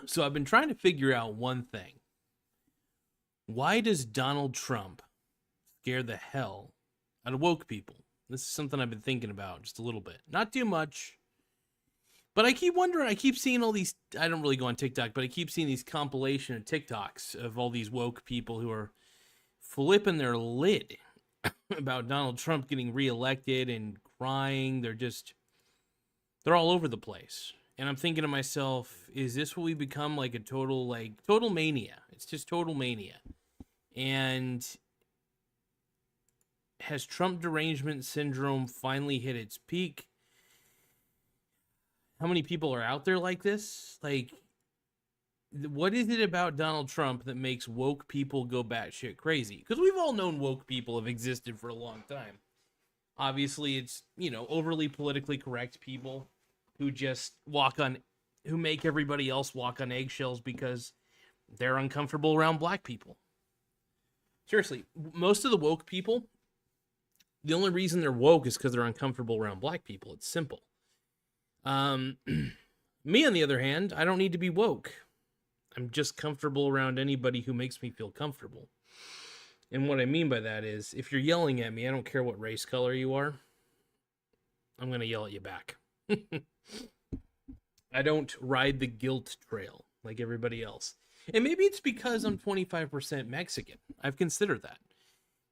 So I've been trying to figure out one thing. Why does Donald Trump scare the hell out of woke people? This is something I've been thinking about just a little bit. Not too much, but I keep wondering. I keep seeing all these. I don't really go on TikTok, but I keep seeing these compilation of TikToks of all these woke people who are flipping their lid about Donald Trump getting reelected and crying. They're all over the place. And I'm thinking to myself, is this what we become, like a total mania? It's just total mania. And has Trump derangement syndrome finally hit its peak? How many people are out there like this? Like, what is it about Donald Trump that makes woke people go batshit crazy? Because we've all known woke people have existed for a long time. Obviously, it's, overly politically correct people who just who make everybody else walk on eggshells because they're uncomfortable around black people. Seriously, most of the woke people, the only reason they're woke is because they're uncomfortable around black people. It's simple. Me, on the other hand, I don't need to be woke. I'm just comfortable around anybody who makes me feel comfortable. And what I mean by that is, if you're yelling at me, I don't care what race color you are, I'm going to yell at you back. I don't ride the guilt trail like everybody else. And maybe it's because I'm 25% Mexican. I've considered that.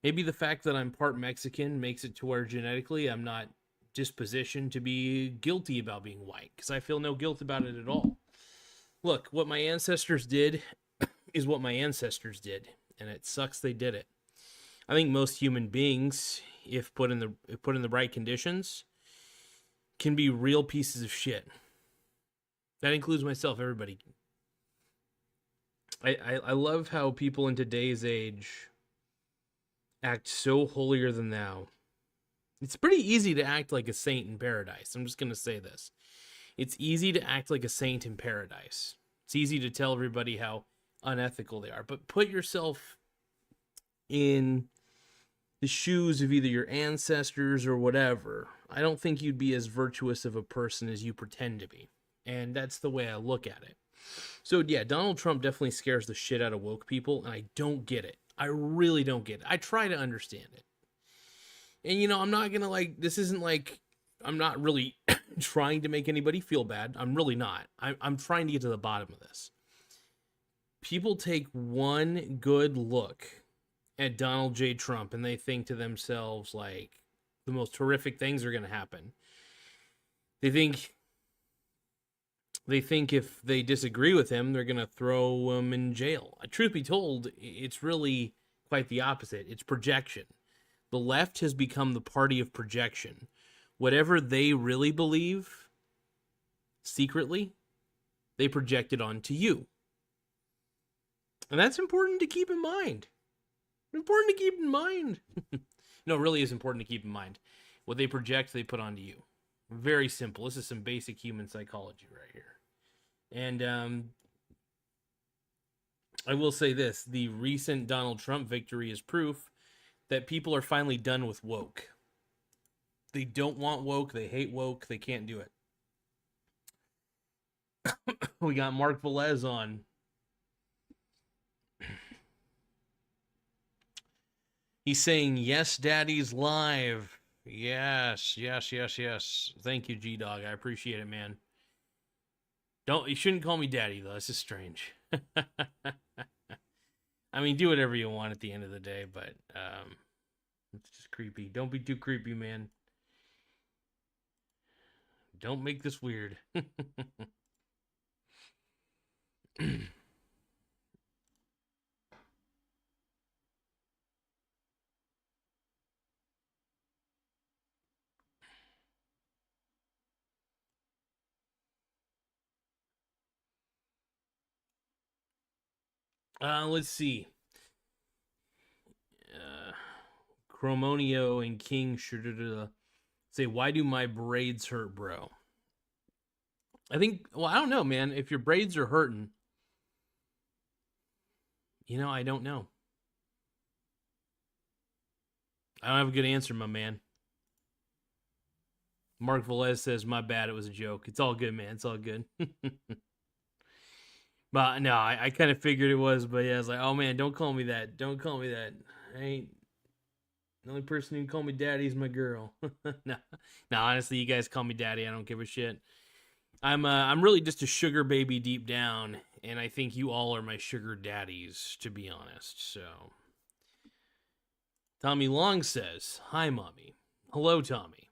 Maybe the fact that I'm part Mexican makes it to where genetically I'm not dispositioned to be guilty about being white, because I feel no guilt about it at all. Look, what my ancestors did is what my ancestors did, and it sucks they did it. I think most human beings, if put in the right conditions, can be real pieces of shit. That includes myself, everybody. I love how people in today's age act so holier than thou. It's pretty easy to act like a saint in paradise. I'm just going to say this. It's easy to act like a saint in paradise. It's easy to tell everybody how unethical they are. But put yourself in the shoes of either your ancestors or whatever. I don't think you'd be as virtuous of a person as you pretend to be. And that's the way I look at it. So yeah, Donald Trump definitely scares the shit out of woke people, and I don't get it. I really don't get it. I try to understand it. And I'm not gonna this isn't like, I'm not really trying to make anybody feel bad. I'm really not. I'm trying to get to the bottom of this. People take one good look at Donald J. Trump and they think to themselves, like, the most horrific things are gonna happen. They think if they disagree with him, they're going to throw him in jail. Truth be told, it's really quite the opposite. It's projection. The left has become the party of projection. Whatever they really believe, secretly, they project it onto you. And that's important to keep in mind. Important to keep in mind. No, it really is important to keep in mind. What they project, they put onto you. Very simple. This is some basic human psychology right here. And I will say this. The recent Donald Trump victory is proof that people are finally done with woke. They don't want woke. They hate woke. They can't do it. We got Mark Velez on. He's saying, yes, daddy's live. Yes. Thank you, G-Dog. I appreciate it, man. You shouldn't call me daddy, though. This is strange. I mean, do whatever you want at the end of the day, but it's just creepy. Don't be too creepy, man. Don't make this weird. Let's see. Chromonio and King should say, why do my braids hurt, bro? I think, I don't know, man. If your braids are hurting, I don't know. I don't have a good answer, my man. Mark Velez says, my bad, it was a joke. It's all good, man. It's all good. But no, I kind of figured it was, but yeah, I was like, oh man, don't call me that. Don't call me that. I ain't the only person who can call me daddy is my girl. No, no, honestly, you guys call me daddy. I don't give a shit. I'm really just a sugar baby deep down, and I think you all are my sugar daddies, to be honest. So, Tommy Long says, "Hi, mommy. Hello, Tommy.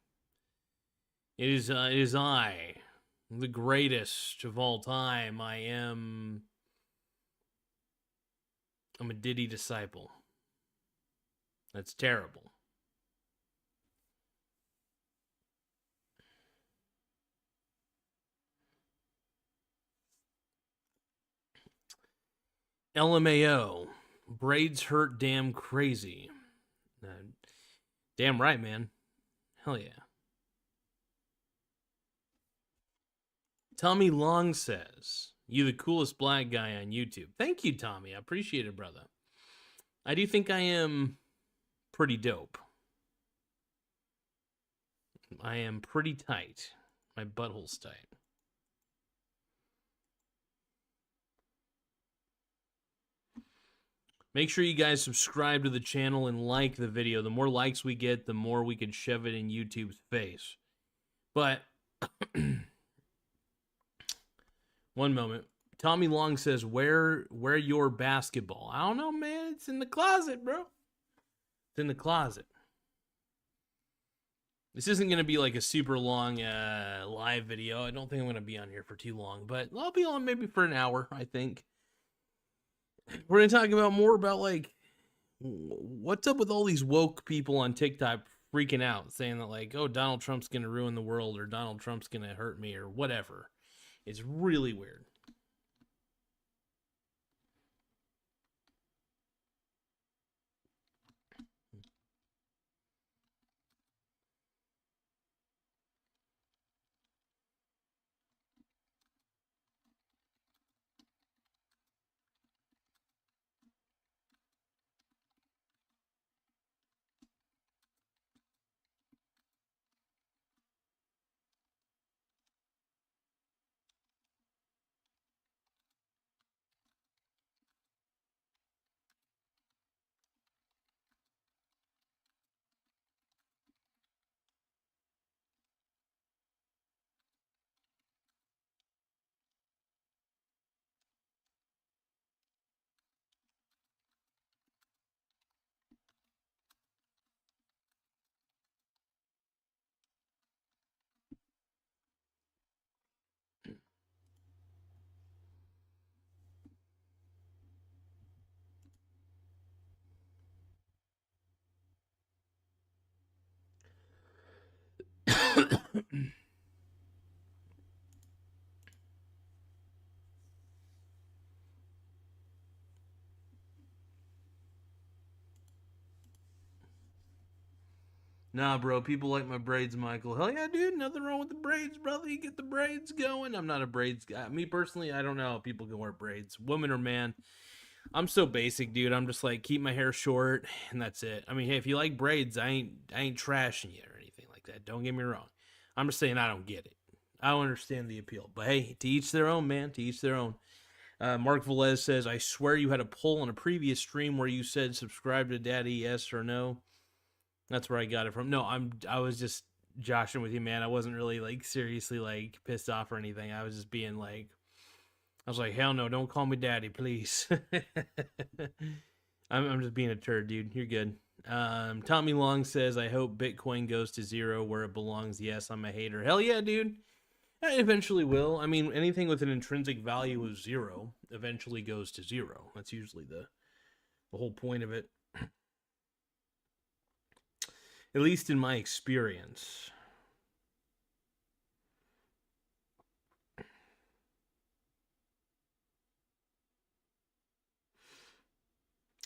It is I, the greatest of all time. I'm a Diddy disciple. That's terrible." LMAO, braids hurt damn crazy. Uh, damn right, man. Hell yeah. Tommy Long says, "You the coolest black guy on YouTube." Thank you, Tommy. I appreciate it, brother. I do think I am pretty dope. I am pretty tight. My butthole's tight. Make sure you guys subscribe to the channel and like the video. The more likes we get, the more we can shove it in YouTube's face. But one moment. Tommy Long says, where your basketball? I don't know, man. It's in the closet, bro. It's in the closet. This isn't going to be like a super long live video. I don't think I'm going to be on here for too long, but I'll be on maybe for an hour, I think. We're going to talk about more about like what's up with all these woke people on TikTok freaking out, saying that like, oh, Donald Trump's going to ruin the world or Donald Trump's going to hurt me or whatever. It's really weird. Nah, bro, people like my braids, Michael. Hell yeah, dude. Nothing wrong with the braids, brother. You get the braids going. I'm not a braids guy. Me personally, I don't know how people can wear braids, woman or man. I'm so basic, dude. I'm just like keep my hair short and that's it. I mean, hey, if you like braids, I ain't trashing you or anything like that. Don't get me wrong. I'm just saying I don't get it. I don't understand the appeal. But hey, to each their own, man. To each their own. Mark Velez says, I swear you had a poll on a previous stream where you said subscribe to Daddy, yes or no. That's where I got it from. No, I was just joshing with you, man. I wasn't really like seriously like pissed off or anything. I was just being like, I was like, hell no, don't call me daddy, please. I'm just being a turd, dude. You're good. Tommy Long says, I hope Bitcoin goes to zero where it belongs. Yes, I'm a hater. Hell yeah, dude. It eventually will. I mean, anything with an intrinsic value of zero eventually goes to zero. That's usually the whole point of it. At least in my experience.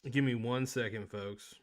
Give me 1 second, folks.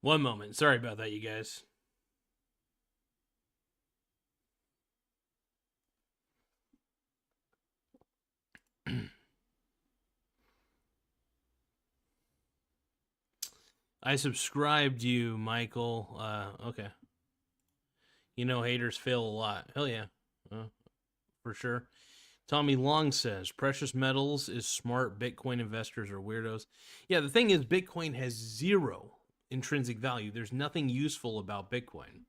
One moment. Sorry about that, you guys. I subscribed you, Michael. Okay. You know haters fail a lot. Hell yeah. For sure. Tommy Long says precious metals is smart. Bitcoin investors are weirdos. Yeah, the thing is, Bitcoin has zero intrinsic value. There's nothing useful about Bitcoin.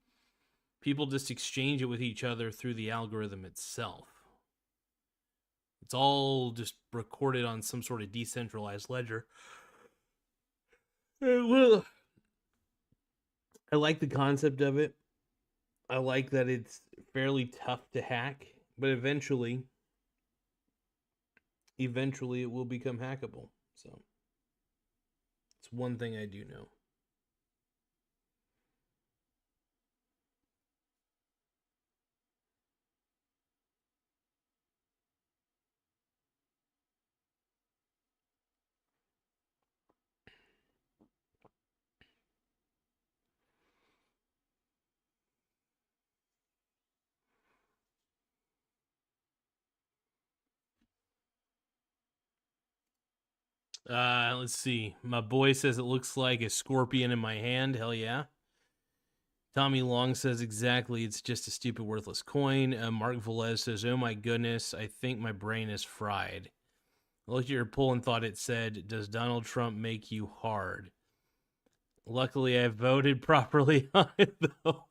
People just exchange it with each other through the algorithm itself. It's all just recorded on some sort of decentralized ledger. Well, I like the concept of it. I like that it's fairly tough to hack, but eventually it will become hackable. So it's one thing I do know. Let's see. My boy says it looks like a scorpion in my hand. Hell yeah. Tommy Long says exactly. It's just a stupid, worthless coin. Mark Velez says, "Oh my goodness, I think my brain is fried." I looked at your poll and thought it said, "Does Donald Trump make you hard?" Luckily, I voted properly on it though.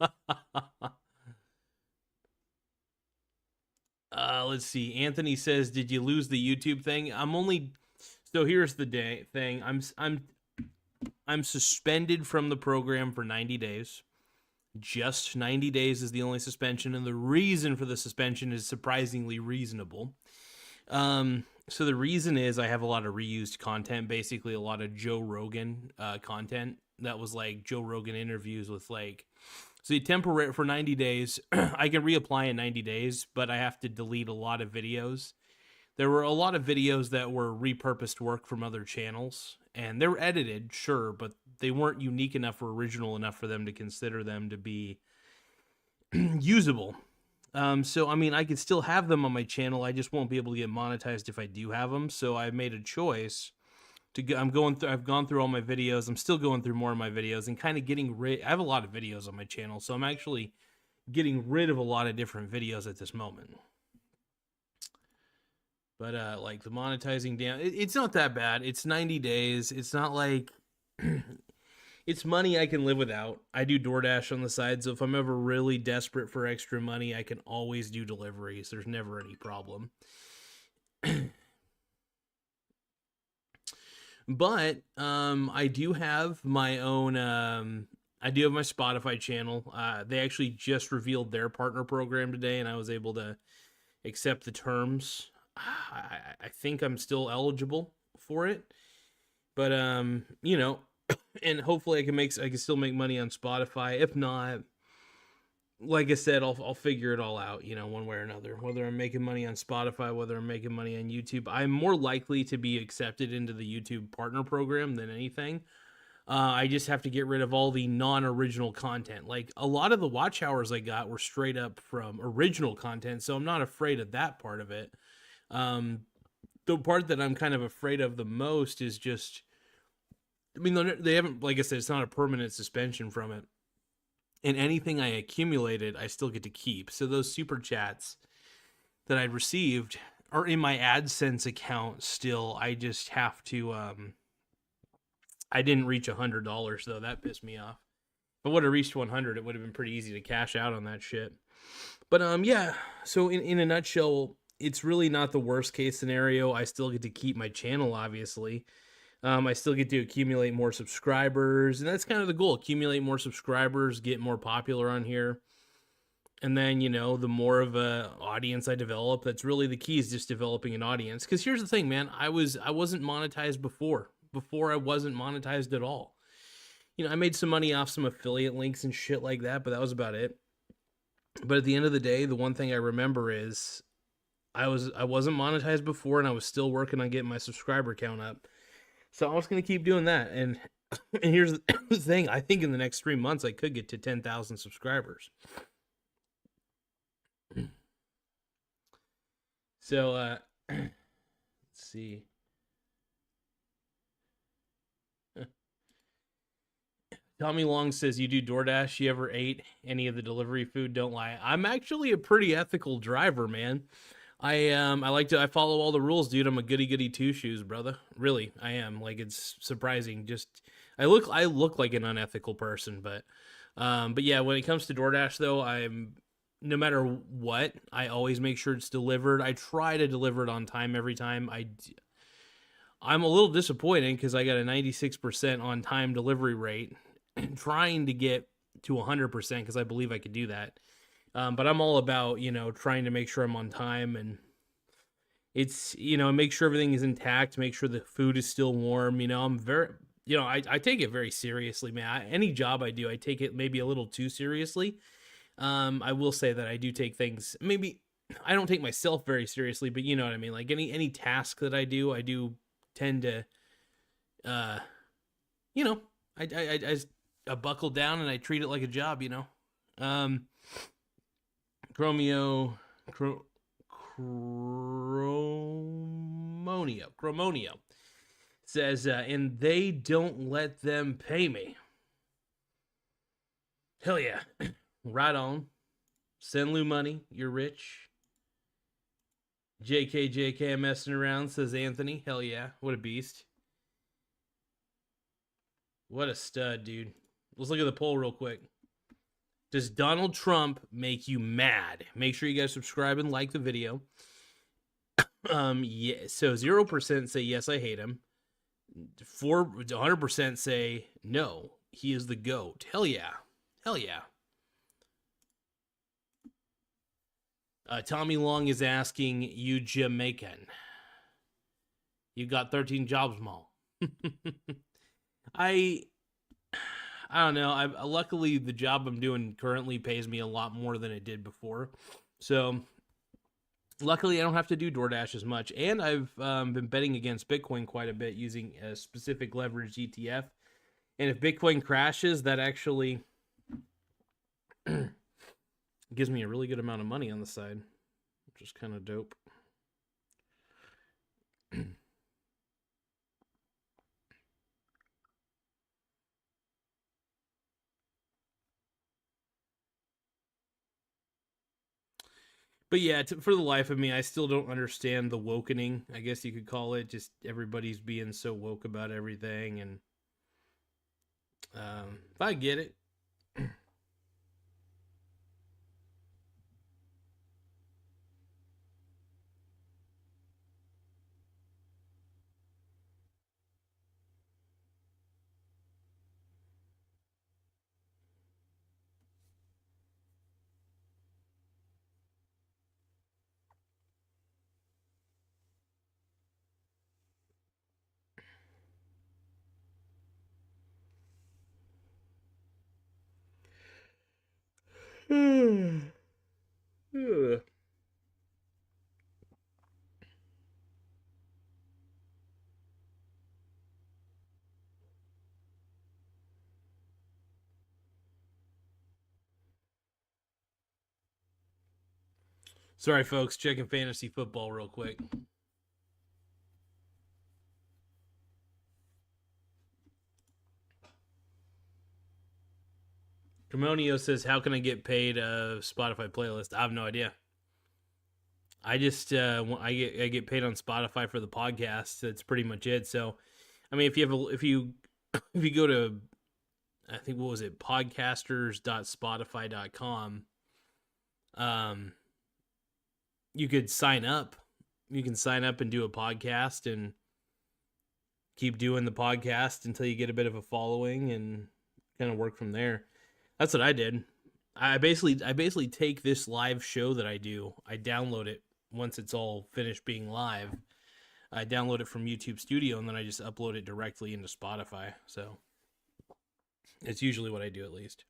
Let's see. Anthony says, "Did you lose the YouTube thing?" I'm only. So here's the thing. I'm suspended from the program for 90 days. Just 90 days is the only suspension, and the reason for the suspension is surprisingly reasonable. So the reason is I have a lot of reused content, basically a lot of Joe Rogan content that was like Joe Rogan interviews with like, so you temporary for 90 days. I can reapply in 90 days, but I have to delete a lot of videos. There were a lot of videos that were repurposed work from other channels, and they were edited, sure, but they weren't unique enough or original enough for them to consider them to be usable. So I mean, I could still have them on my channel. I just won't be able to get monetized if I do have them. So I made a choice to go. I've gone through all my videos. I'm still going through more of my videos and kind of getting rid. I have a lot of videos on my channel, so I'm actually getting rid of a lot of different videos at this moment. But like the monetizing down, it's not that bad. It's 90 days. It's not like it's money I can live without. I do DoorDash on the side, so if I'm ever really desperate for extra money, I can always do deliveries. There's never any problem. But I do have my own. I do have my Spotify channel. They actually just revealed their partner program today, and I was able to accept the terms. I think I'm still eligible for it, but you know, and hopefully I can still make money on Spotify. If not, like I said, I'll figure it all out, you know, one way or another. Whether I'm making money on Spotify, whether I'm making money on YouTube, I'm more likely to be accepted into the YouTube partner program than anything. I just have to get rid of all the non-original content. Like a lot of the watch hours I got were straight up from original content, so I'm not afraid of that part of it. The part that I'm kind of afraid of the most is just, I mean, they haven't, like I said, it's not a permanent suspension from it. And anything I accumulated, I still get to keep. So those super chats that I received are in my AdSense account still. I just have to, I didn't reach $100 though. That pissed me off. If I would have reached 100, it would have been pretty easy to cash out on that shit. But yeah. So in a nutshell, it's really not the worst case scenario. I still get to keep my channel, obviously. I still get to accumulate more subscribers, and that's kind of the goal: accumulate more subscribers, get more popular on here, and then, you know, the more of a audience I develop, that's really the key, is just developing an audience. Because here's the thing, man, I wasn't monetized before. I wasn't monetized at all. You know, I made some money off some affiliate links and shit like that, but that was about it. But at the end of the day, the one thing I remember is I wasn't monetized before, and I was still working on getting my subscriber count up. So I was gonna keep doing that, and And here's the thing, I think in the next 3 months I could get to 10,000 subscribers. So let's see. Tommy Long says, you do DoorDash? You ever ate any of the delivery food? Don't lie. I'm actually a pretty ethical driver, man. I follow all the rules, dude. I'm a goody two shoes, brother. Really, I am. Like, it's surprising. Just I look like an unethical person, but yeah, when it comes to DoorDash though, I'm no matter what, I always make sure it's delivered. I try to deliver it on time every time. I'm a little disappointed because I got a 96% on time delivery rate, trying to get to 100% because I believe I could do that. But I'm all about, trying to make sure I'm on time, and it's, make sure everything is intact, make sure the food is still warm. I'm very, I take it very seriously, man. Any job I do, I take it maybe a little too seriously. I will say that I do take things, maybe I don't take myself very seriously, but you know what I mean? Like any task that I do tend to, uh, you know, I buckle down and I treat it like a job, Um, Chromio, Chromonio says, and they don't let them pay me. Hell yeah. Right on. Send Lou money. You're rich. JK, I'm messing around, says Anthony. Hell yeah. What a beast. What a stud, dude. Let's look at the poll real quick. Does Donald Trump make you mad? Make sure you guys subscribe and like the video. Yeah, so 0% say yes, I hate him. 100% say no, he is the GOAT. Hell yeah. Hell yeah. Tommy Long is asking, you Jamaican? You got 13 jobs, Mall. I don't know. Luckily the job I'm doing currently pays me a lot more than it did before. So luckily I don't have to do DoorDash as much, and I've been betting against Bitcoin quite a bit using a specific leverage ETF. And if Bitcoin crashes, that actually gives me a really good amount of money on the side, which is kind of dope. But yeah, for the life of me, I still don't understand the wokening, I guess you could call it. Just everybody's being so woke about everything, and if I get it. Sorry, folks, checking fantasy football real quick. Dramonio says, how can I get paid a Spotify playlist? I have no idea. I just I get paid on Spotify for the podcast. That's pretty much it. So, I mean, if you if you go to, I think, what was it, podcasters.spotify.com, you could sign up. You can sign up and do a podcast and keep doing the podcast until you get a bit of a following and kind of work from there. That's what I did. I basically take this live show that I do. I download it once it's all finished being live. I download it from YouTube Studio, and then I just upload it directly into Spotify. So it's usually what I do, at least.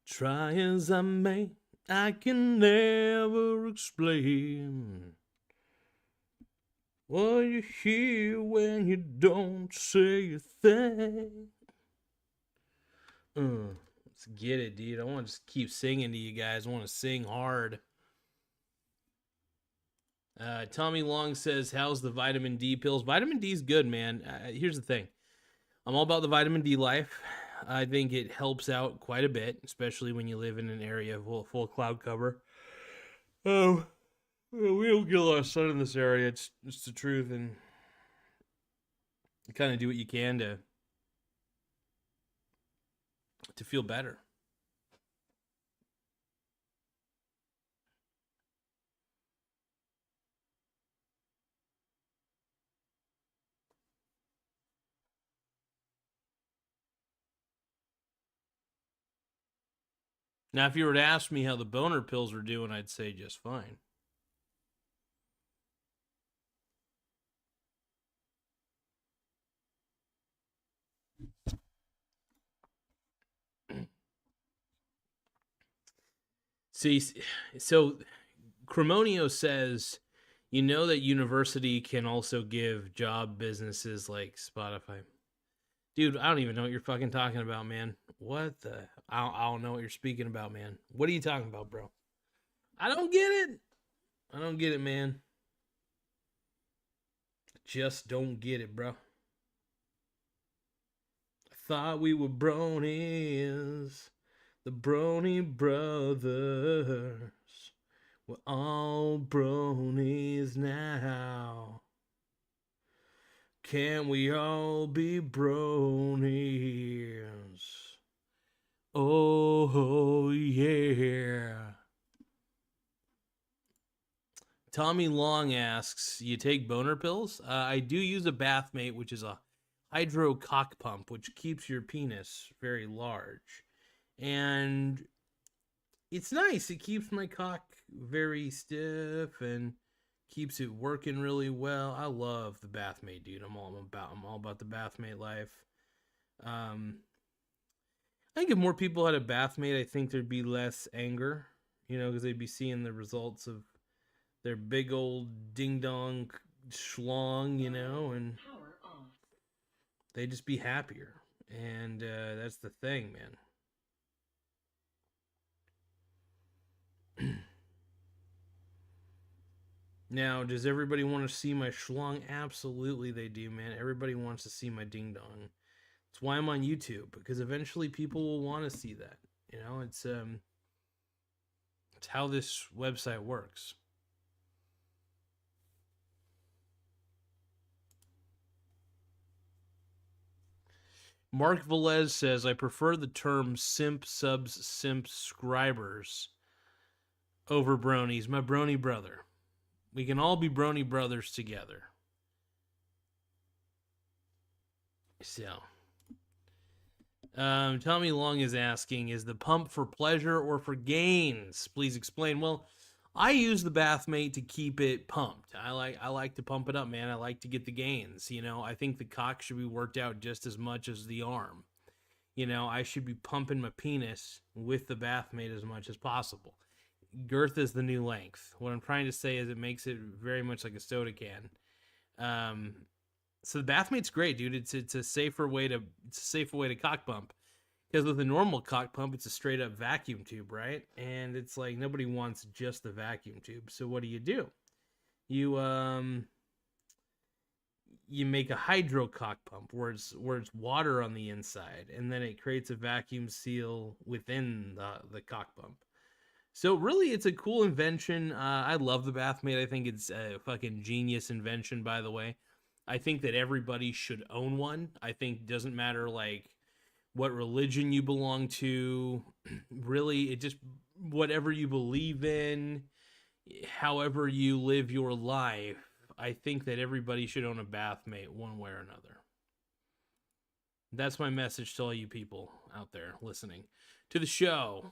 Try as I may, I can never explain What you hear when you don't say a thing? Let's get it, dude. I want to just keep singing to you guys. I want to sing hard. Tommy Long says, "How's the vitamin D pills?" Vitamin D is good, man. Here's the thing: I'm all about the vitamin D life. I think it helps out quite a bit, especially when you live in an area full cloud cover. Oh, we don't get a lot of sun in this area. It's the truth, and you kind of do what you can to feel better. Now, if you were to ask me how the boner pills are doing, I'd say just fine. See, so Cremonio says, you know that university can also give job businesses like Spotify. Dude, I don't even know what you're fucking talking about, man. What the? I don't know what you're speaking about, man. What are you talking about, bro? I don't get it. I don't get it, man. Just don't get it, bro. I thought we were bronies. The Brony Brothers. We're all bronies now. Can we all be bronies? Oh, yeah. Tommy Long asks, you take boner pills? I do use a Bathmate, which is a hydro cock pump, which keeps your penis very large. And it's nice. It keeps my cock very stiff and keeps it working really well. I love the Bathmate, dude. I'm all about the Bathmate life. I think if more people had a Bathmate, I think there'd be less anger, because they'd be seeing the results of their big old ding dong schlong, and they'd just be happier. And that's the thing, man. Now, does everybody want to see my schlong? Absolutely, they do, man. Everybody wants to see my ding dong. That's why I'm on YouTube, because eventually people will want to see that. It's how this website works. Mark Velez says, I prefer the term simp subs simp scribers over bronies. My brony brother. We can all be brony brothers together. So, Tommy Long is asking, is the pump for pleasure or for gains? Please explain. Well, I use the Bathmate to keep it pumped. I like to pump it up, man. I like to get the gains. I think the cock should be worked out just as much as the arm. I should be pumping my penis with the Bathmate as much as possible. Girth is the new length. What I'm trying to say is it makes it very much like a soda can. So the Bathmate's great, dude. It's a safer way to cock pump. Because with a normal cock pump, it's a straight up vacuum tube, right? And it's like nobody wants just the vacuum tube. So what do? You make a hydro cock pump where it's water on the inside, and then it creates a vacuum seal within the cock pump. So really, it's a cool invention. I love the Bathmate. I think it's a fucking genius invention, by the way. I think that everybody should own one. I think it doesn't matter like what religion you belong to. Really, it just whatever you believe in, however you live your life. I think that everybody should own a Bathmate one way or another. That's my message to all you people out there listening to the show.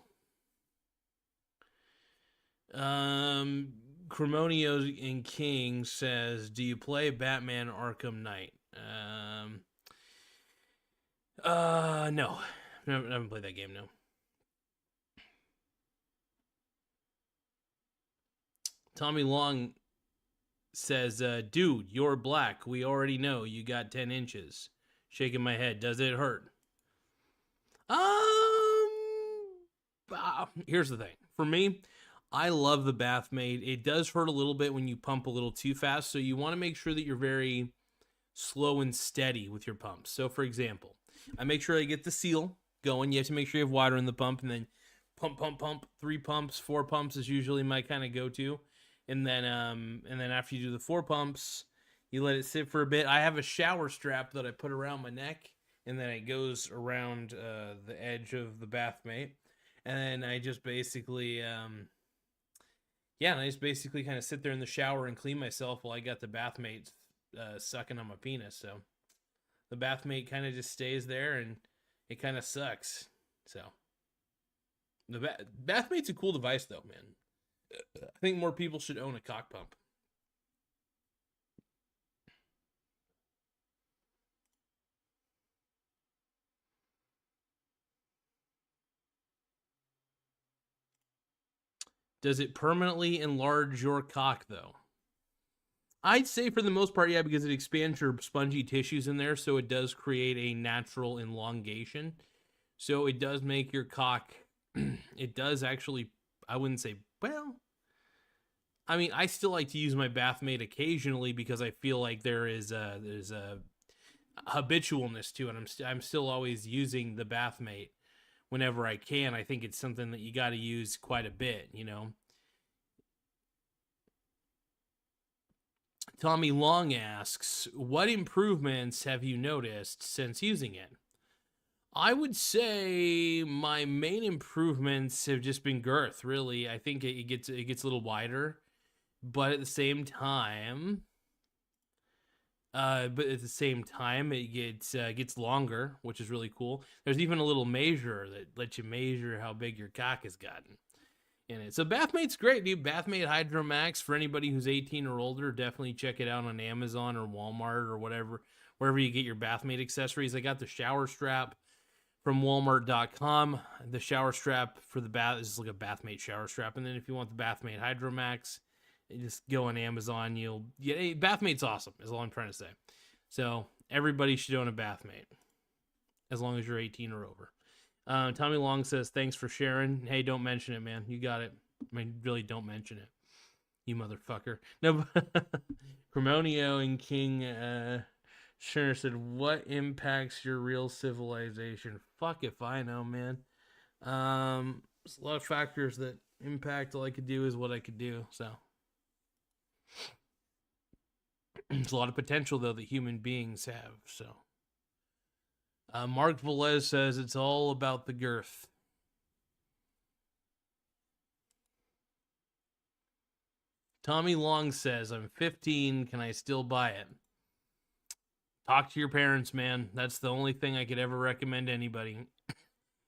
Cremonio and King says, do you play Batman Arkham Knight? No. I haven't played that game, no. Tommy Long says, dude, you're black. We already know you got 10 inches. Shaking my head. Does it hurt? Here's the thing. For me, I love the Bathmate. It does hurt a little bit when you pump a little too fast, so you want to make sure that you're very slow and steady with your pumps. So, for example, I make sure I get the seal going. You have to make sure you have water in the pump, and then pump, pump, pump. 3 pumps, 4 pumps is usually my kind of go-to. And then after you do the 4 pumps, you let it sit for a bit. I have a shower strap that I put around my neck, and then it goes around the edge of the Bathmate. And then I just basically, and I just basically kind of sit there in the shower and clean myself while I got the Bathmate sucking on my penis. So the Bathmate kind of just stays there, and it kind of sucks. So the Bathmate's a cool device, though, man. I think more people should own a cock pump. Does it permanently enlarge your cock, though? I'd say for the most part, yeah, because it expands your spongy tissues in there, so it does create a natural elongation. So it does make your cock, it does actually, I wouldn't say, well, I mean, I still like to use my Bathmate occasionally because I feel like there's a habitualness to it. I'm still always using the Bathmate whenever I can. I think it's something that you got to use quite a bit, you know. Tommy Long asks, what improvements have you noticed since using it? I would say my main improvements have just been girth, really. I think it gets a little wider, but at the same time, it gets longer, which is really cool. There's even a little measure that lets you measure how big your cock has gotten in it. So Bathmate's great, dude. Bathmate Hydro Max, for anybody who's 18 or older, definitely check it out on Amazon or Walmart or wherever you get your Bathmate accessories. I got the shower strap from Walmart.com. The shower strap for the bath is like a Bathmate shower strap, and then if you want the Bathmate Hydro Max, you just go on Amazon. Bathmate's awesome, is all I'm trying to say. So everybody should own a Bathmate, as long as you're 18 or over. Tommy Long says, thanks for sharing. Hey, don't mention it, man. You got it. I mean, really don't mention it. You motherfucker. No, Cremonio and King Sure said, what impacts your real civilization? Fuck if I know, man. There's a lot of factors that impact. All I could do is what I could do, so. There's a lot of potential, though, that human beings have, so. Mark Velez says it's all about the girth. Tommy Long says, I'm 15. Can I still buy it? Talk to your parents, man. That's the only thing I could ever recommend to anybody.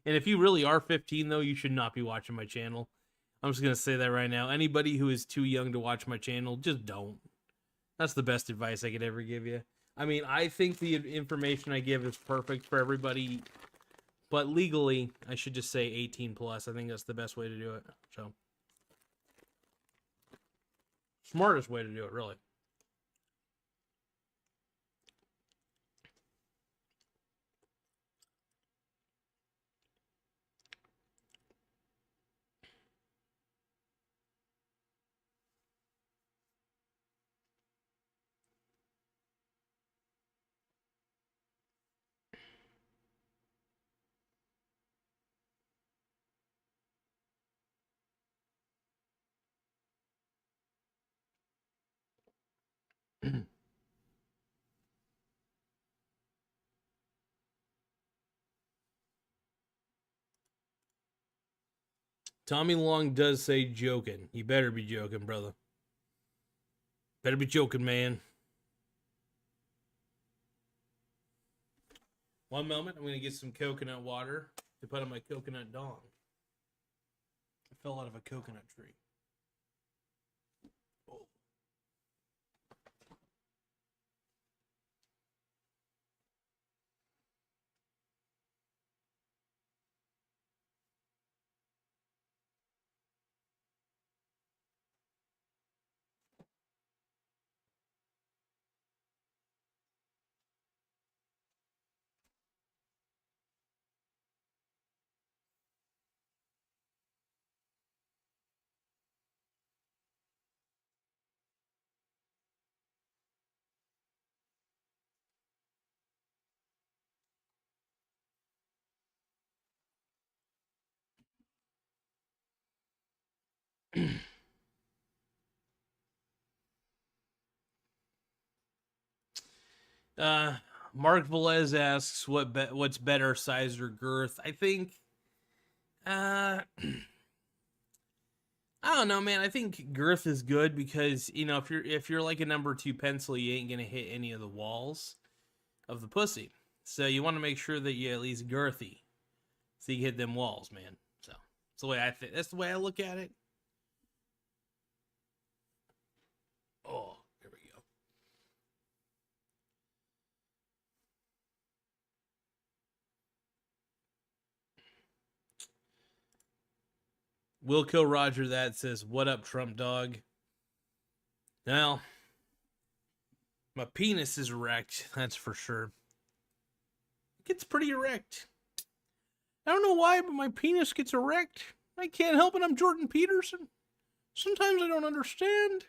And if you really are 15, though, you should not be watching my channel. I'm just going to say that right now. Anybody who is too young to watch my channel, just don't. That's the best advice I could ever give you. I mean, I think the information I give is perfect for everybody, but legally, I should just say 18 plus. I think that's the best way to do it. So, smartest way to do it, really. Tommy Long does say joking. You better be joking, brother. Better be joking, man. One moment, I'm going to get some coconut water to put on my coconut dong. I fell out of a coconut tree. Oh. Mark Velez asks what's better, size or girth. I think I don't know, man. I think girth is good because, you know, if you're like a number 2 pencil, you ain't gonna hit any of the walls of the pussy. So you want to make sure that you at least girthy, so you hit them walls, man. So that's the way I think. That's the way I look at it. Oh, here we go. Will Kill Roger that says, "What up, Trump dog?" Well, my penis is erect, that's for sure. It gets pretty erect. I don't know why, but my penis gets erect. I can't help it. I'm Jordan Peterson. Sometimes I don't understand.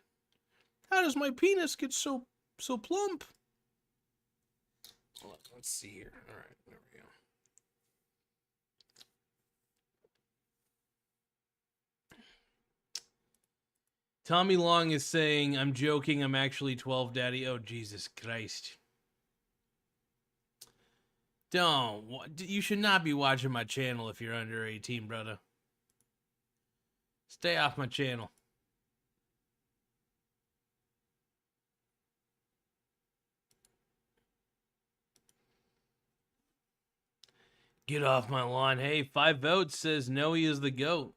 How does my penis get so plump? Let's see here. All right, there we go. Tommy Long is saying, "I'm joking. I'm actually 12, Daddy." Oh, Jesus Christ. Don't. You should not be watching my channel if you're under 18, brother. Stay off my channel. Get off my lawn. Hey, 5 votes says no, he is the GOAT.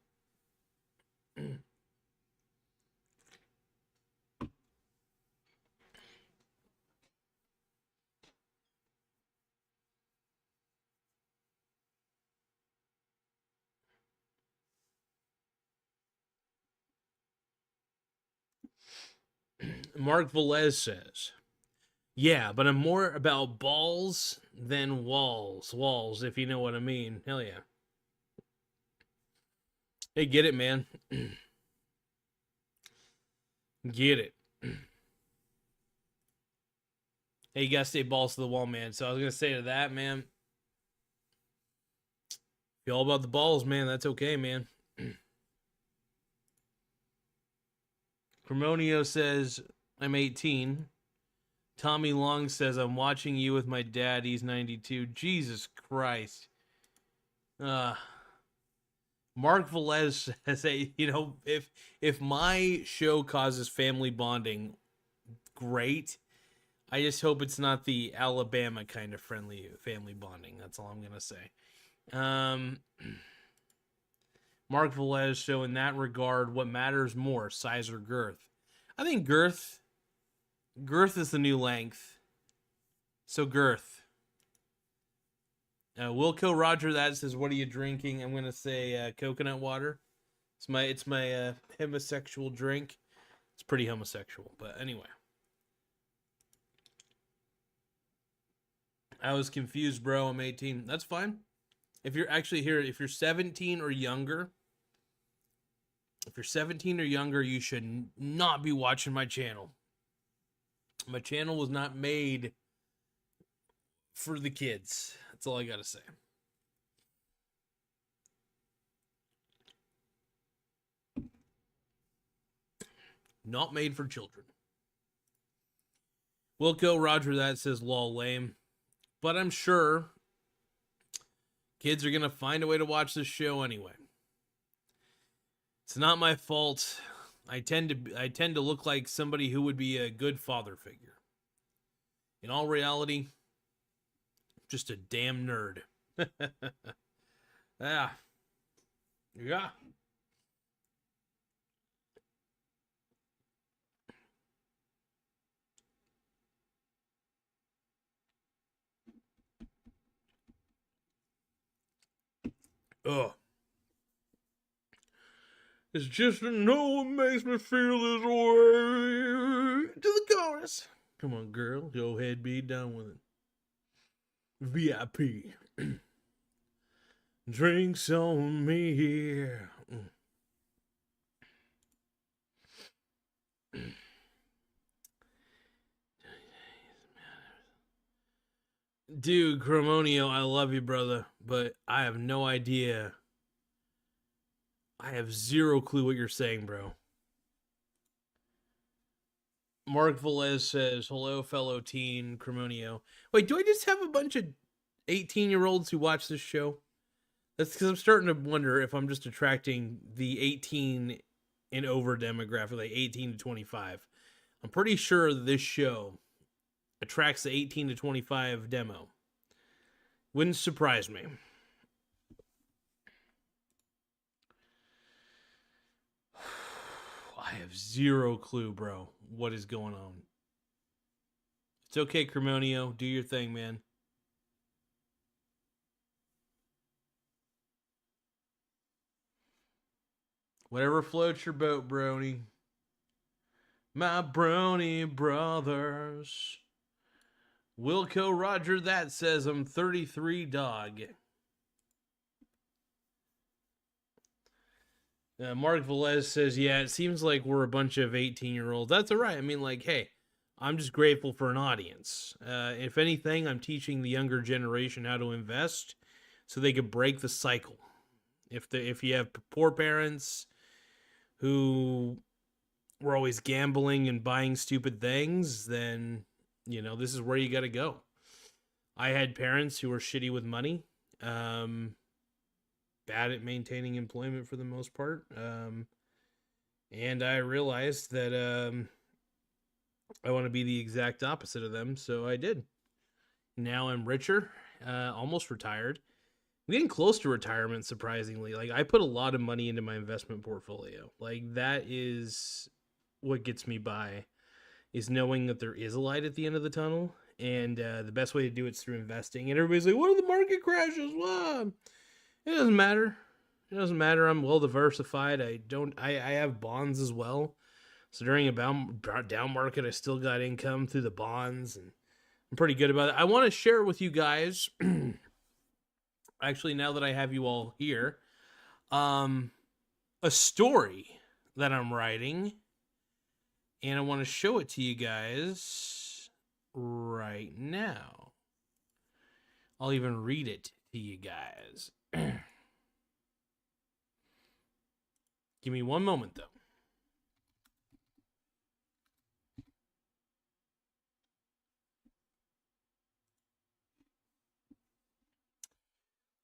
Mark Velez says, "Yeah, but I'm more about balls than walls. Walls, if you know what I mean. Hell yeah." Hey, get it, man. Get it. Hey, you gotta stay balls to the wall, man. So I was gonna say to that, man, if you're all about the balls, man, that's okay, man. Cremonio says, "I'm 18. Tommy Long says, "I'm watching you with my dad. He's 92. Jesus Christ. Mark Velez says, "Hey, you know, if my show causes family bonding, great. I just hope it's not the Alabama kind of friendly family bonding. That's all I'm gonna say." Mark Velez, so in that regard, what matters more, size or girth? I think girth is the new length. So girth. Wilco Roger that says, "What are you drinking?" I'm gonna say coconut water. It's my homosexual drink. It's pretty homosexual, but anyway. I was confused, bro. I'm 18. That's fine. If you're actually here, if you're 17 or younger, you should not be watching my channel. My channel was not made for the kids. That's all I gotta say. Not made for children. Wilco Roger that says, "Lol, lame." But I'm sure kids are gonna find a way to watch this show anyway. It's not my fault. I tend to look like somebody who would be a good father figure. In all reality, just a damn nerd. Yeah. Yeah. Ugh. It's just to know what makes me feel this way. To the chorus. Come on, girl. Go ahead, be done with it. VIP. Drinks on me here. Dude, Cremonio, I love you, brother, but I have no idea I have zero clue what you're saying, bro. Mark Velez says, hello, fellow teen, Cremonio. Wait, do I just have a bunch of 18-year-olds who watch this show? That's because I'm starting to wonder if I'm just attracting the 18 and over demographic, like 18 to 25. I'm pretty sure this show attracts the 18 to 25 demo. Wouldn't surprise me. I have zero clue, bro, what is going on. It's okay, Cremonio. Do your thing, man. Whatever floats your boat, brony. My brony brothers. Wilco Roger that says I'm 33 dog. Mark Velez says, yeah, it seems like we're a bunch of 18-year-olds. That's all right. I mean, like, hey, I'm just grateful for an audience. If anything, I'm teaching the younger generation how to invest so they could break the cycle. If you have poor parents who were always gambling and buying stupid things, then, you know, this is where you got to go. I had parents who were shitty with money. Bad at maintaining employment for the most part. And I realized that I want to be the exact opposite of them, so I did. Now I'm richer, almost retired. I'm getting close to retirement, surprisingly. Like, I put a lot of money into my investment portfolio. Like, that is what gets me by, is knowing that there is a light at the end of the tunnel. And the best way to do it is through investing. And everybody's like, what if the market crashes? What? It doesn't matter. It doesn't matter. I'm well diversified. I have bonds as well. So during a down market, I still got income through the bonds, and I'm pretty good about it. I want to share with you guys, actually, now that I have you all here, a story that I'm writing, and I want to show it to you guys right now. I'll even read it to you guys. Give me one moment, though.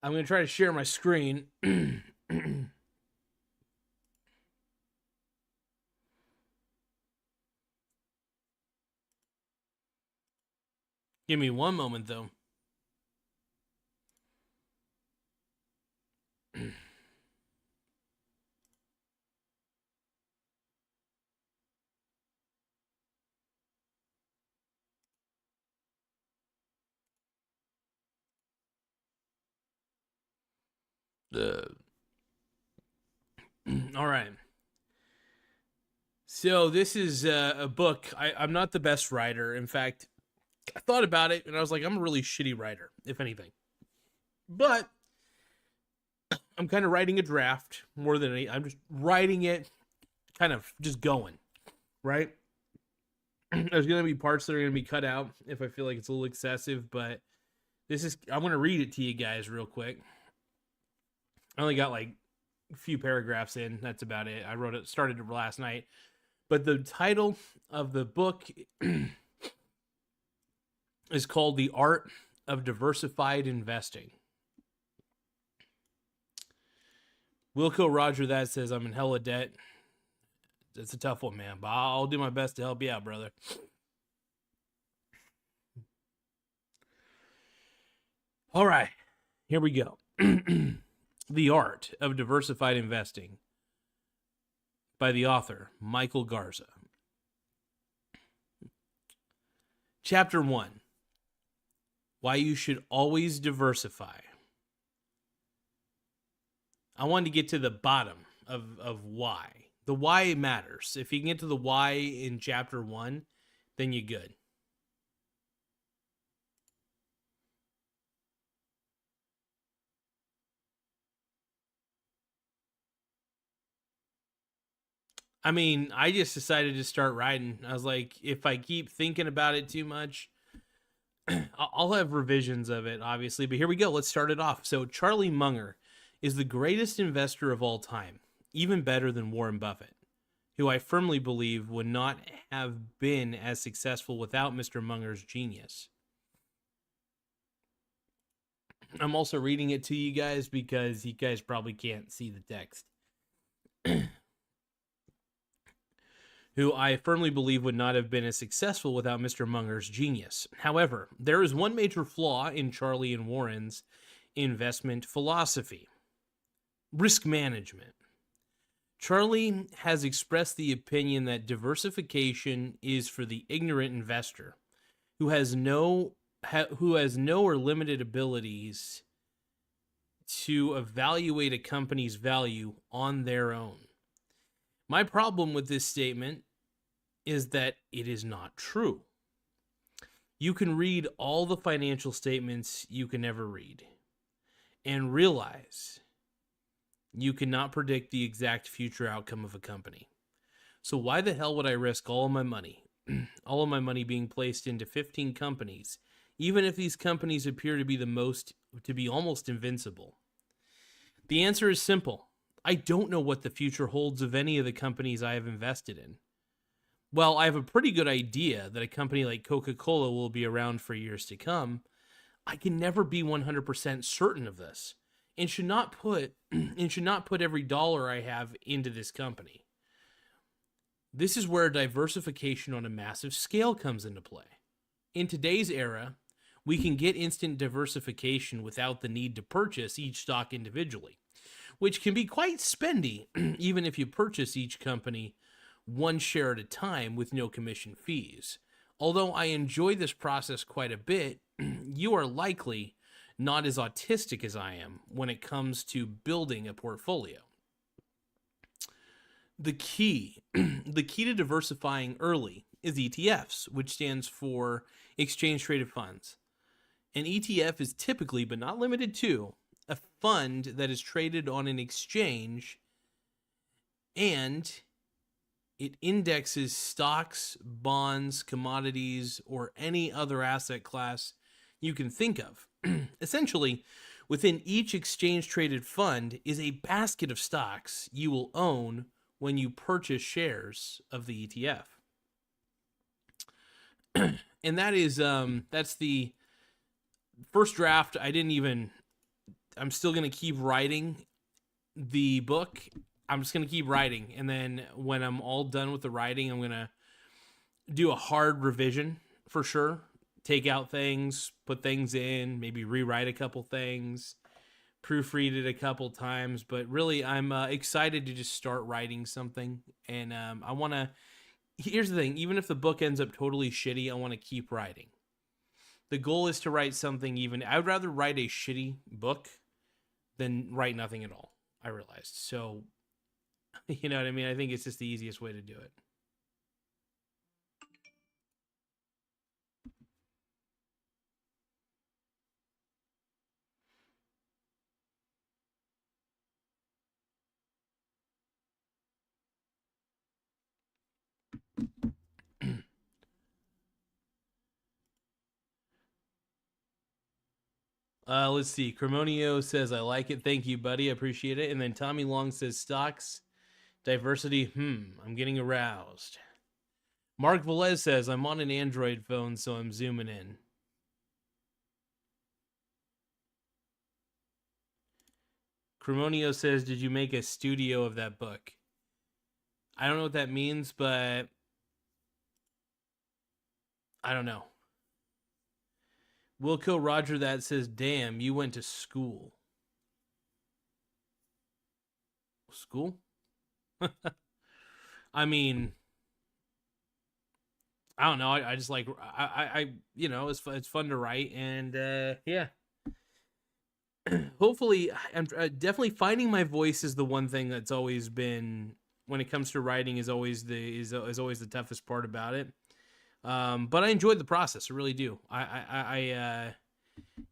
I'm going to try to share my screen. Give me one moment, though. All right. So this is a book. I'm not the best writer. In fact, I thought about it and I was like, I'm a really shitty writer, if anything. But I'm kind of writing a draft more than any. I'm just writing it, kind of just going, right? There's going to be parts that are going to be cut out if I feel like it's a little excessive, but I'm going to read it to you guys real quick. I only got like a few paragraphs in. That's about it. Started it last night. But the title of the book is called The Art of Diversified Investing. Wilco Roger that says I'm in hella debt. It's a tough one, man, but I'll do my best to help you out, brother. All right, here we go. The Art of Diversified Investing by the author, Michael Garza. Chapter 1, Why You Should Always Diversify. I wanted to get to the bottom of why. The why matters. If you can get to the why in chapter 1, then you're good. I mean, I just decided to start writing. I was like, if I keep thinking about it too much, I'll have revisions of it, obviously. But here we go. Let's start it off. So Charlie Munger is the greatest investor of all time. even better than Warren Buffett, who I firmly believe would not have been as successful without Mr. Munger's genius. I'm also reading it to you guys because you guys probably can't see the text. Who I firmly believe would not have been as successful without Mr. Munger's genius. However, there is one major flaw in Charlie and Warren's investment philosophy: risk management. Charlie has expressed the opinion that diversification is for the ignorant investor who has no or limited abilities to evaluate a company's value on their own. My problem with this statement is that it is not true. You can read all the financial statements you can ever read and realize you cannot predict the exact future outcome of a company. So why the hell would I risk all of my money, all of my money being placed into 15 companies, even if these companies appear to be almost invincible? The answer is simple. I don't know what the future holds of any of the companies I have invested in. Well, I have a pretty good idea that a company like Coca-Cola will be around for years to come. I can never be 100% certain of this, and should not put every dollar I have into this company. This is where diversification on a massive scale comes into play. In today's era, we can get instant diversification without the need to purchase each stock individually, which can be quite spendy even if you purchase each company one share at a time with no commission fees. Although I enjoy this process quite a bit, you are likely not as autistic as I am when it comes to building a portfolio. The key to diversifying early is ETFs, which stands for exchange traded funds. An ETF is typically, but not limited to, a fund that is traded on an exchange, and it indexes stocks, bonds, commodities, or any other asset class you can think of. Essentially, within each exchange-traded fund is a basket of stocks you will own when you purchase shares of the ETF. And that's the first draft. I'm still going to keep writing the book. I'm just going to keep writing. And then when I'm all done with the writing, I'm going to do a hard revision for sure. Take out things, put things in, maybe rewrite a couple things, proofread it a couple times. But really, I'm excited to just start writing something. And I want to, here's the thing, even if the book ends up totally shitty, I want to keep writing. The goal is to write something I would rather write a shitty book than write nothing at all, I realized. So, you know what I mean? I think it's just the easiest way to do it. Let's see. Cremonio says, I like it. Thank you, buddy. I appreciate it. And then Tommy Long says, stocks, diversity. I'm getting aroused. Mark Velez says, I'm on an Android phone, so I'm zooming in. Cremonio says, did you make a studio of that book? I don't know what that means, but I don't know. Wilco Roger that says, damn, you went to school. School? I mean, I don't know. I just like, I you know, it's fun to write, and yeah. Hopefully, I'm definitely finding my voice is the one thing that's always been, when it comes to writing, is always the toughest part about it. But I enjoyed the process. I really do.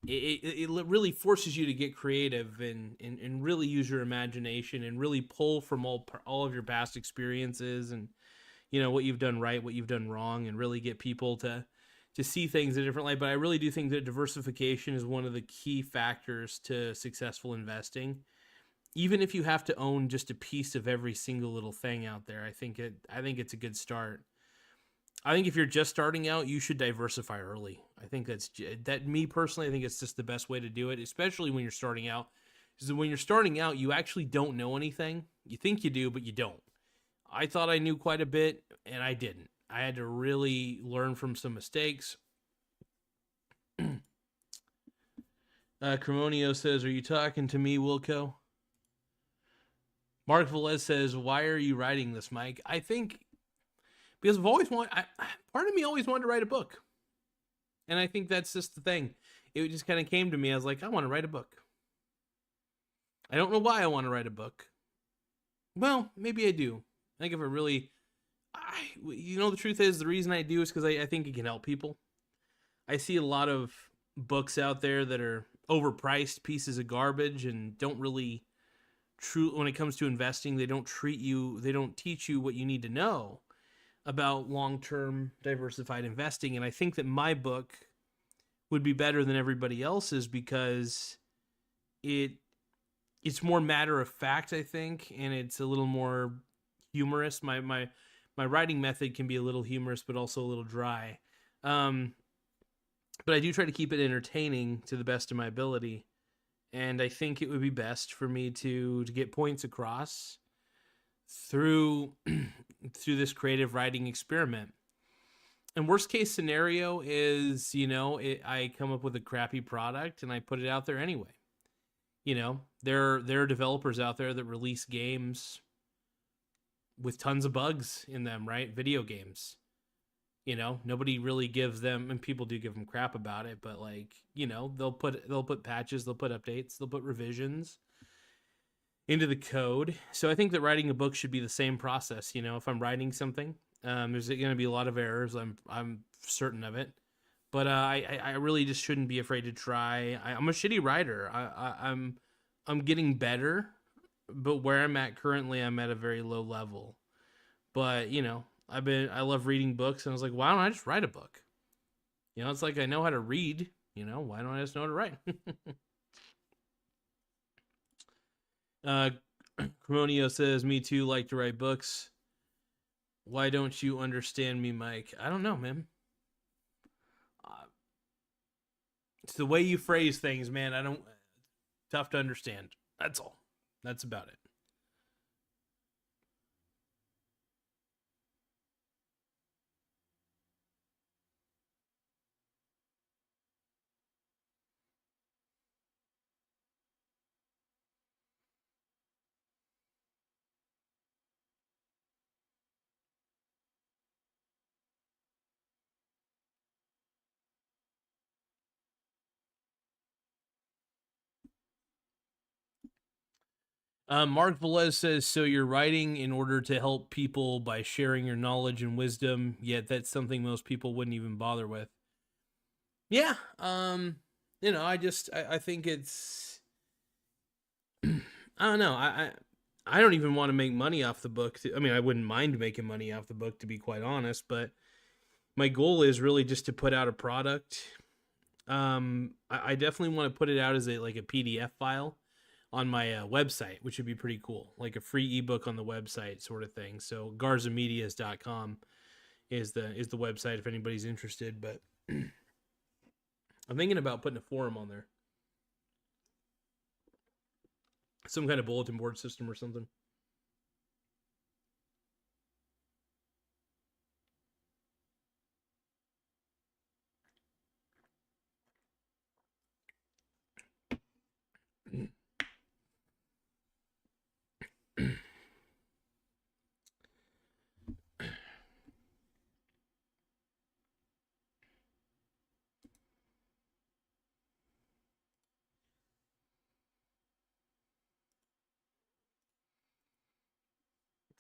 It really forces you to get creative and really use your imagination and really pull from all of your past experiences and, you know, what you've done right, what you've done wrong, and really get people to see things in a different light. But I really do think that diversification is one of the key factors to successful investing. even if you have to own just a piece of every single little thing out there, I think it's a good start. I think if you're just starting out, you should diversify early. I think that me personally, I think it's just the best way to do it, especially when you're starting out. Because when you're starting out, you actually don't know anything. You think you do, but you don't. I thought I knew quite a bit, and I didn't. I had to really learn from some mistakes. Cremonio says, "Are you talking to me, Wilco?" Mark Velez says, "Why are you writing this, Mike?" I think because I've always part of me always wanted to write a book, and I think that's just the thing. It just kind of came to me. I was like, I want to write a book. I don't know why I want to write a book. Well, maybe I do. I think if I really, the truth is, the reason I do is because I think it can help people. I see a lot of books out there that are overpriced pieces of garbage and don't really when it comes to investing, they don't teach you what you need to know about long-term diversified investing. And I think that my book would be better than everybody else's because it's more matter of fact, I think, and it's a little more humorous. My writing method can be a little humorous, but also a little dry. But I do try to keep it entertaining to the best of my ability. And I think it would be best for me to get points across through this creative writing experiment. And worst case scenario is, I come up with a crappy product and I put it out there anyway. There are developers out there that release games with tons of bugs in them, right? Video games. Nobody really gives them, and people do give them crap about it, but they'll put patches, they'll put updates, they'll put revisions into the code. So I think that writing a book should be the same process. If I'm writing something, there's going to be a lot of errors. I'm certain of it, but I really just shouldn't be afraid to try. I'm a shitty writer. I'm getting better, but where I'm at currently, I'm at a very low level. But I love reading books, and I was like, why don't I just write a book? It's like I know how to read. Why don't I just know how to write? Cremonio says, "Me too, like to write books. Why don't you understand me, Mike?" I don't know, man. It's the way you phrase things, man. Tough to understand. That's all. That's about it. Mark Velez says, "So you're writing in order to help people by sharing your knowledge and wisdom, yet that's something most people wouldn't even bother with." Yeah. I think it's, I don't know. I don't even want to make money off the book. I wouldn't mind making money off the book, to be quite honest, but my goal is really just to put out a product. I definitely want to put it out as a PDF file on my website, which would be pretty cool, like a free ebook on the website sort of thing. So garzamedias.com is the website if anybody's interested, but I'm thinking about putting a forum on there, some kind of bulletin board system or something.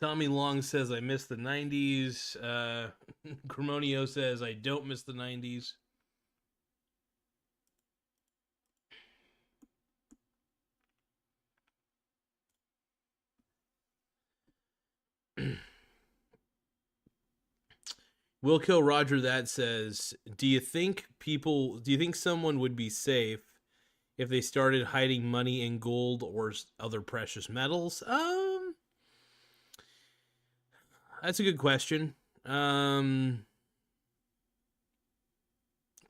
Tommy Long says, "I miss the 90s. Cremonio says, "I don't miss the 90s. Wilco Roger that says, do you think someone would be safe if they started hiding money in gold or other precious metals? That's a good question. It's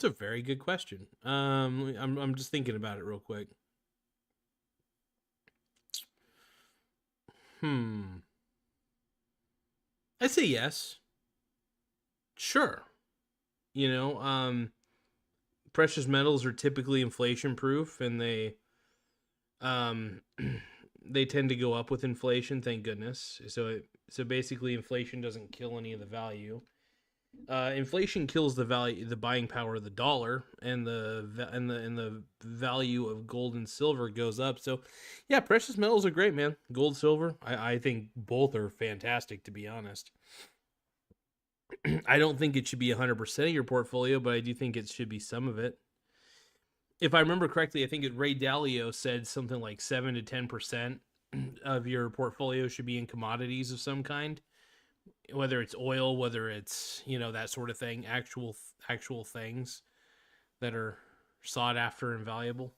a very good question. I'm just thinking about it real quick. I say yes. Sure. You know, precious metals are typically inflation proof, and um they tend to go up with inflation, thank goodness. So basically inflation doesn't kill any of the value. Inflation kills the buying power of the dollar, and the value of gold and silver goes up. So yeah, precious metals are great, man. Gold, silver, I think both are fantastic, to be honest. I don't think it should be 100% of your portfolio, but I do think it should be some of it. If I remember correctly, I think Ray Dalio said something like 7 to 10% of your portfolio should be in commodities of some kind, whether it's oil, whether it's, that sort of thing, actual things that are sought after and valuable.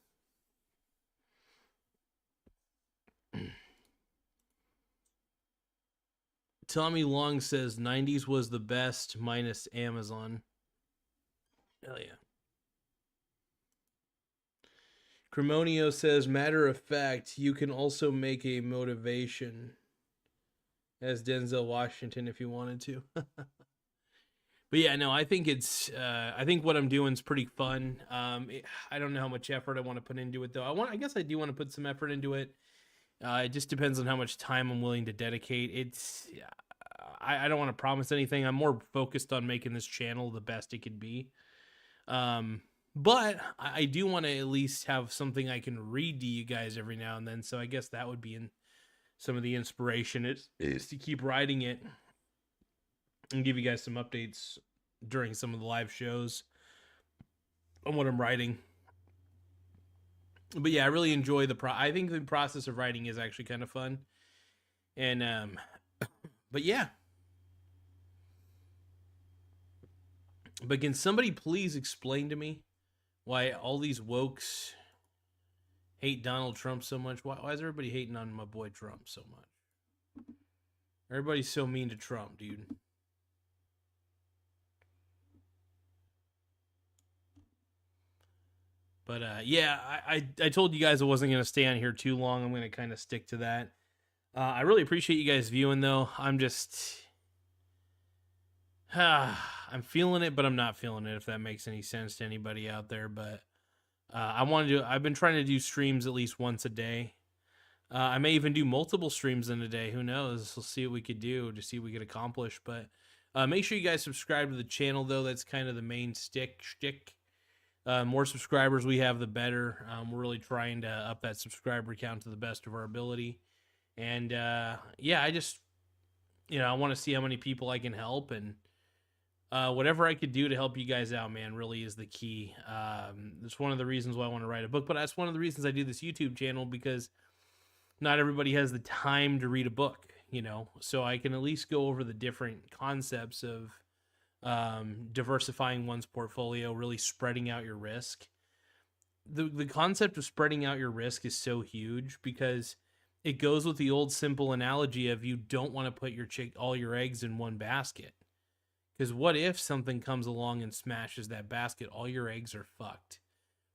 Tommy Long says 90s was the best minus Amazon. Hell yeah. Cremonio says, matter of fact, you can also make a motivation as Denzel Washington if you wanted to. But yeah, no, I think I think what I'm doing is pretty fun. I don't know how much effort I want to put into it, though. I guess I do want to put some effort into it. It just depends on how much time I'm willing to dedicate. I don't want to promise anything. I'm more focused on making this channel the best it could be. But I do want to at least have something I can read to you guys every now and then. So I guess that would be in some of the inspiration is to keep writing it and give you guys some updates during some of the live shows on what I'm writing. But yeah, I really enjoy I think the process of writing is actually kind of fun. And but yeah. But can somebody please explain to me why all these wokes hate Donald Trump so much? Why is everybody hating on my boy Trump so much? Everybody's so mean to Trump, dude. But yeah, I told you guys I wasn't going to stay on here too long. I'm going to kind of stick to that. I really appreciate you guys viewing, though. I'm just... I'm feeling it, but I'm not feeling it, if that makes any sense to anybody out there. But I've been trying to do streams at least once a day. I may even do multiple streams in a day. Who knows? We'll see what we could do to see what we could accomplish. But make sure you guys subscribe to the channel, though. That's kind of the main shtick. More subscribers we have, the better. We're really trying to up that subscriber count to the best of our ability. And yeah, I just, I want to see how many people I can help, and whatever I could do to help you guys out, man, really is the key. It's one of the reasons why I want to write a book, but that's one of the reasons I do this YouTube channel, because not everybody has the time to read a book, so I can at least go over the different concepts of diversifying one's portfolio, really spreading out your risk. The concept of spreading out your risk is so huge, because it goes with the old simple analogy of, you don't want to put all your eggs in one basket. Because what if something comes along and smashes that basket? All your eggs are fucked,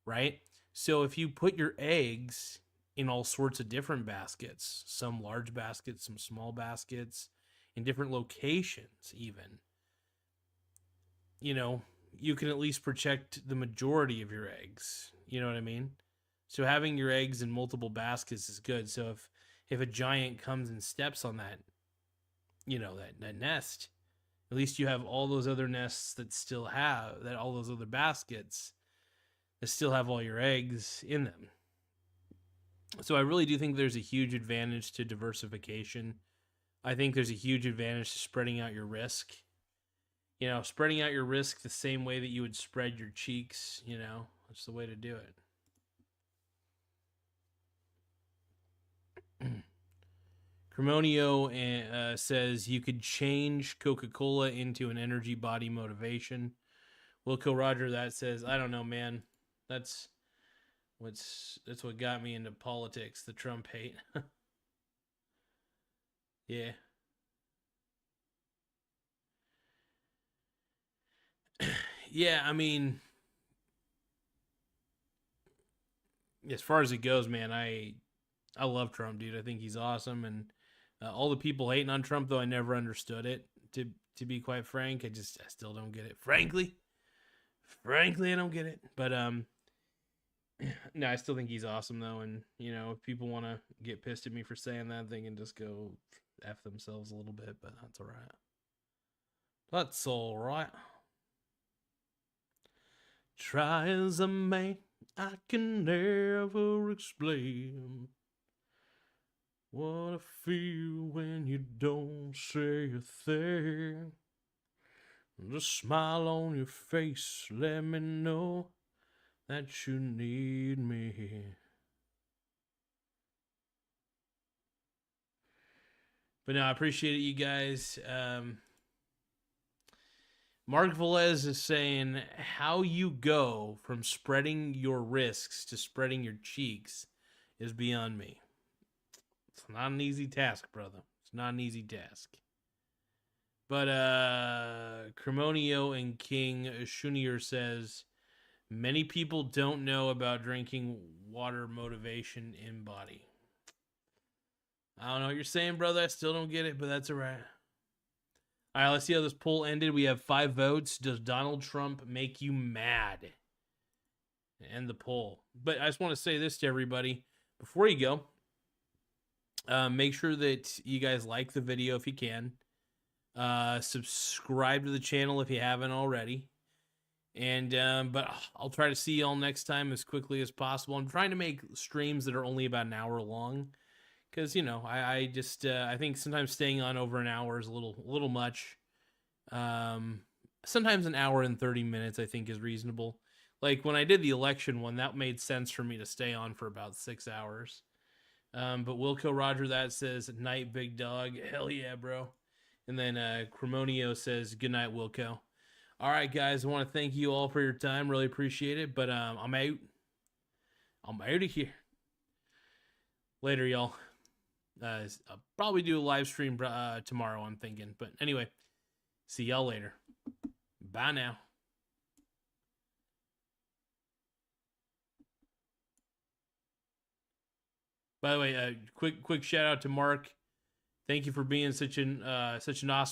right? So if you put your eggs in all sorts of different baskets, some large baskets, some small baskets, in different locations even, you can at least protect the majority of your eggs. You know what I mean? So having your eggs in multiple baskets is good. So if a giant comes and steps on that, that nest, at least you have all those other nests all those other baskets that still have all your eggs in them. So I really do think there's a huge advantage to diversification. I think there's a huge advantage to spreading out your risk. Spreading out your risk the same way that you would spread your cheeks, that's the way to do it. Cremonio says you could change Coca-Cola into an energy body motivation. Wilco Roger that says, I don't know, man. That's what got me into politics, the Trump hate. Yeah. Yeah, I mean, as far as it goes, man, I love Trump, dude. I think he's awesome, and all the people hating on Trump, though, I never understood it. To be quite frank, I still don't get it. Frankly, I don't get it. But no, I still think he's awesome, though, and if people want to get pissed at me for saying that, they can just go f themselves a little bit. But that's all right. That's all right. Try as I may, I can never explain what I feel when you don't say a thing. The smile on your face, let me know that you need me. But no, I appreciate it, you guys. Mark Velez is saying how you go from spreading your risks to spreading your cheeks is beyond me. It's not an easy task, brother. It's not an easy task. But Cremonio and King Shunier says many people don't know about drinking water motivation in body. I don't know what you're saying, brother. I still don't get it, but that's all right. All right, let's see how this poll ended. We have 5 votes. Does Donald Trump make you mad? End the poll. But I just want to say this to everybody before you go. Make sure that you guys like the video if you can. Subscribe to the channel if you haven't already. And but I'll try to see y'all next time as quickly as possible. I'm trying to make streams that are only about an hour long. Because I just I think sometimes staying on over an hour is a little much. Sometimes an hour and 30 minutes I think is reasonable. Like when I did the election one, that made sense for me to stay on for about 6 hours. But Wilco Roger that says night big dog, hell yeah, bro. And then Cremonio says good night, Wilco. All right, guys, I want to thank you all for your time. Really appreciate it. But I'm out. I'm out of here. Later, y'all. I'll probably do a live stream tomorrow, I'm thinking. But anyway, see y'all later. Bye now. By the way, quick shout out to Mark. Thank you for being such an awesome